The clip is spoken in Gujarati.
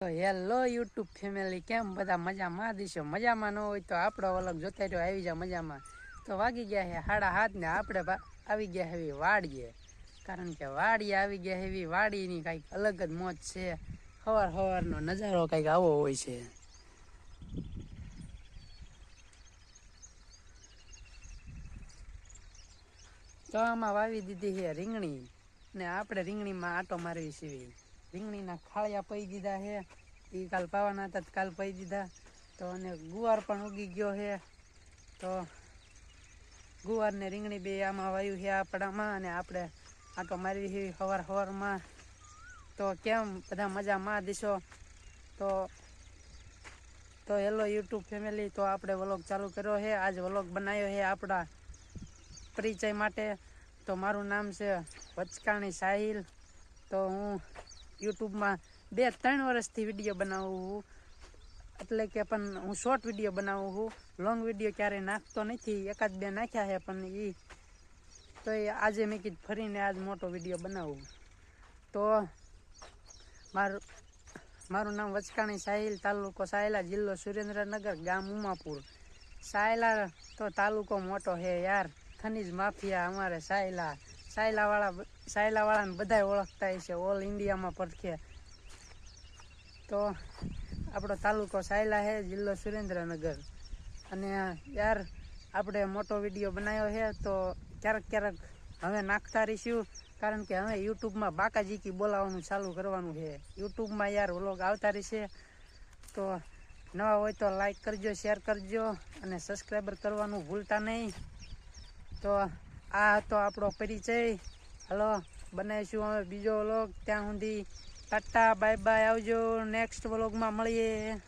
તો હેલો યુટ્યુબ ફેમિલી, કેમ બધા મજામાં દીશો? મજામાં ન હોય તો આપણો વ્લોગ જોતા રહ્યો, આવી જા મજામાં. તો વાગી ગયા છે 7:30 ને આપણે આવી ગયા એવી વાડીએ, કારણ કે વાડીએ આવી ગયા એવી વાડીની કંઈક અલગ જ મોજ છે. સવારનો નજારો કંઈક આવો હોય છે. તો આમાં વાવી દીધી છે રીંગણી, ને આપણે રીંગણીમાં આટો મારવી છીએ. રીંગણીના ખાળિયા પઈ દીધા છે, એ કાલ પાવાના હતા, કાલ પઈ દીધા. તો અને ગુવાર પણ ઉગી ગયો છે, તો ગુવાર ને રીંગણી બે આમાં વાવ્યું છે આપણામાં, અને આપણે આટો મારવી છે સવારમાં. તો કેમ બધા મજામાં દીશો? તો હેલો યુટ્યુબ ફેમિલી, તો આપણે વ્લોગ ચાલુ કર્યો છે. આજ વ્લોગ બનાવ્યો છે આપણા પરિચય માટે. તો મારું નામ છે વચકાણી સાહિલ. તો હું યુટ્યુબમાં 2-3 વર્ષથી વિડીયો બનાવું છું, એટલે કે પણ હું શોર્ટ વિડીયો બનાવું છું. લોંગ વિડીયો ક્યારેય નાખતો નથી, 1-2 નાખ્યા છે, પણ આજે મેં કીધું ફરીને આજ મોટો વિડીયો બનાવું. તો મારું નામ વચકાણી સાહિલ, તાલુકો સાયલા, જિલ્લો સુરેન્દ્રનગર, ગામ ઉમાપુર. સાયલા તો તાલુકો મોટો છે યાર, ખનીજ માફિયા અમારે સાયલાવાળાને બધા ઓળખતા છે, ઓલ ઇન્ડિયામાં પડખે. તો આપણો તાલુકો સાયલા છે, જિલ્લો સુરેન્દ્રનગર. અને યાર આપણે મોટો વિડીયો બનાવ્યો છે, તો ક્યારેક હવે નાખતા રહીશું, કારણ કે હવે યુટ્યુબમાં બાકાજીકી બોલાવવાનું ચાલુ કરવાનું છે. યુટ્યુબમાં યાર વ્લોગ આવતા રહેશે. તો નવા હોય તો લાઈક કરજો, શેર કરજો, અને સબસ્ક્રાઈબર કરવાનું ભૂલતા નહીં. તો આ હતો આપણો પરિચય. હલો, બનાવીશું હવે બીજો વ્લોગ. ત્યાં સુધી ટાટા બાય બાય, આવજો. નેક્સ્ટ વ્લોગમાં મળીએ.